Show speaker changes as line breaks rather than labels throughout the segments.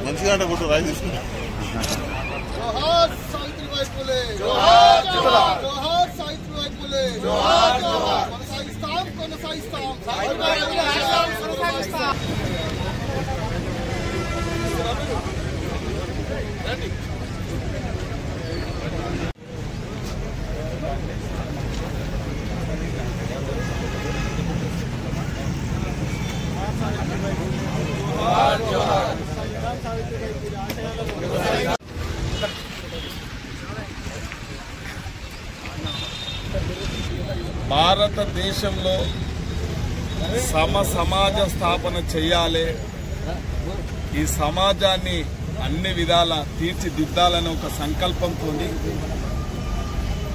మంచిగా అంటే కొట్టు రాయి తీసుకుంటా.
जोहार सावित्रीबाई फुले, जोहार जोहार, जोहार सावित्रीबाई फुले, जोहार जोहार. కొనసాగిస్తాం.
భారతదేశంలో సమాజ స్థాపన చేయాలి, ఈ సమాజాన్ని అన్ని విధాల తీర్చిదిద్దాలని ఒక సంకల్పంతో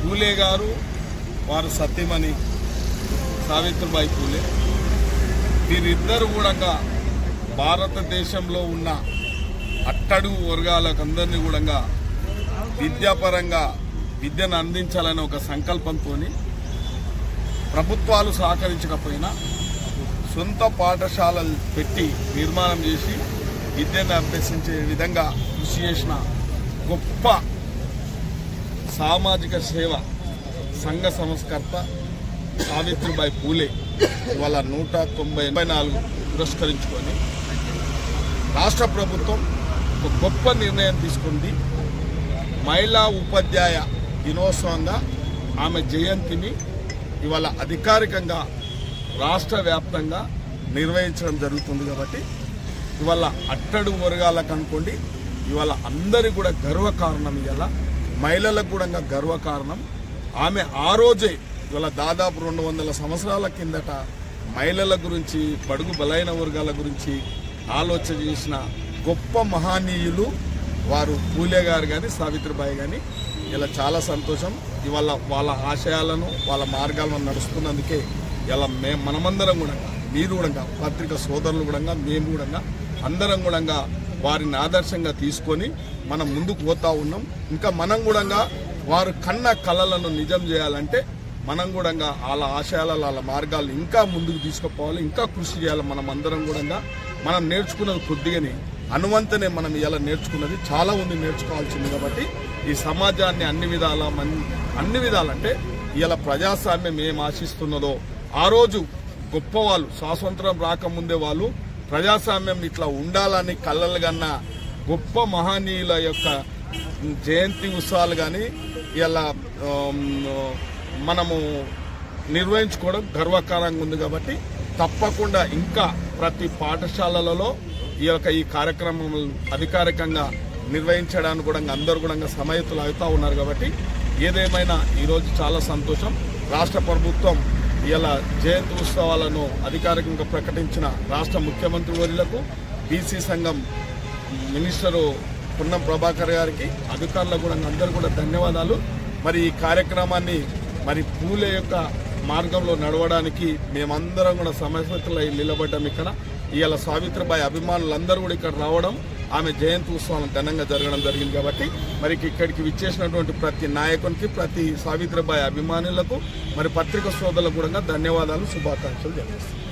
పూలే గారు, వారు సతీమణి సావిత్రిబాయి పూలే, వీరిద్దరు కూడా భారతదేశంలో ఉన్న అట్టడుగు వర్గాలకు అందరినీ కూడా విద్యాపరంగా విద్యను అందించాలని ఒక సంకల్పంతో ప్రభుత్వాలు సహకరించకపోయినా సొంత పాఠశాలలు పెట్టి నిర్మాణం చేసి విద్యను అభ్యసించే విధంగా కృషి చేసిన గొప్ప సామాజిక సేవ సంఘ సంస్కర్త సావిత్రిబాయి పూలే ఇవాళ 194 పురస్కరించుకొని రాష్ట్ర ప్రభుత్వం ఒక గొప్ప నిర్ణయం తీసుకుంది. మహిళా ఉపాధ్యాయ దినోత్సవంగా ఆమె జయంతిని ఇవాళ అధికారికంగా రాష్ట్ర వ్యాప్తంగా నిర్వహించడం జరుగుతుంది. కాబట్టి ఇవాళ అట్టడుగు వర్గాలకు అనుకోండి, ఇవాళ అందరికీ కూడా గర్వకారణం, ఇవాళ మహిళలకు కూడా గర్వకారణం. ఆమె ఆ రోజే ఇవాళ దాదాపు 200 సంవత్సరాల కిందట మహిళల గురించి, బడుగు బలైన వర్గాల గురించి ఆలోచన చేసిన గొప్ప మహనీయులు వారు పూలే గారు కానీ సావిత్రిబాయి కానీ. ఇలా చాలా సంతోషం. ఇవాళ వాళ్ళ ఆశయాలను, వాళ్ళ మార్గాలను నడుస్తున్నందుకే ఇలా మనమందరం కూడా, మీరు కూడా, పత్రిక సోదరులు కూడా, మేము కూడా అందరం కూడా వారిని ఆదర్శంగా తీసుకొని మనం ముందుకు పోతా ఉన్నాం. ఇంకా మనం కూడా వారు కన్న కళలను నిజం చేయాలంటే మనం కూడా వాళ్ళ ఆశయాల, వాళ్ళ మార్గాలు ఇంకా ముందుకు తీసుకుపోవాలి, ఇంకా కృషి చేయాలి. మనం అందరం కూడా మనం నేర్చుకున్నది కొద్దిగానే, అనువంతనే మనం ఇలా నేర్చుకున్నది చాలా ఉంది నేర్చుకోవాల్సింది. కాబట్టి ఈ సమాజాన్ని అన్ని విధాలంటే ఇలా ప్రజాస్వామ్యం ఏం ఆశిస్తున్నదో ఆ రోజు గొప్పవాళ్ళు స్వాతంత్రం రాకముందే వాళ్ళు ప్రజాస్వామ్యం ఇట్లా ఉండాలని కళ్ళలు కన్నా గొప్ప మహనీయుల యొక్క జయంతి ఉత్సవాలు కానీ ఇలా మనము నిర్వహించుకోవడం గర్వకారంగా ఉంది. కాబట్టి తప్పకుండా ఇంకా ప్రతి పాఠశాలలలో ఈ కార్యక్రమం అధికారికంగా నిర్వహించడానికి కూడా అందరూ కూడా సమాయత్తులు అవుతూ ఉన్నారు. కాబట్టి ఏదేమైనా ఈరోజు చాలా సంతోషం. రాష్ట్ర ప్రభుత్వం ఇలా జయంతి ఉత్సవాలను అధికారికంగా ప్రకటించిన రాష్ట్ర ముఖ్యమంత్రి వర్యులకు, బీసీ సంఘం మినిస్టరు పున్నం ప్రభాకర్ గారికి, అధికారులకు కూడా అందరూ కూడా ధన్యవాదాలు. మరి ఈ కార్యక్రమాన్ని మరి పూలే యొక్క మార్గంలో నడవడానికి మేమందరం కూడా సమస్యలై నిలబడ్డాం. ఇక్కడ ఇవాళ సావిత్రిబాయి అభిమానులందరూ కూడా ఇక్కడ రావడం, ఆమె జయంతి ఉత్సవాలను ఘనంగా జరగడం జరిగింది. కాబట్టి మరి ఇక్కడికి విచ్చేసినటువంటి ప్రతి నాయకునికి, ప్రతి సావిత్రిబాయి అభిమానులకు, మరి పత్రిక సోదరులకు కూడా ధన్యవాదాలు, శుభాకాంక్షలు తెలియజేస్తాను.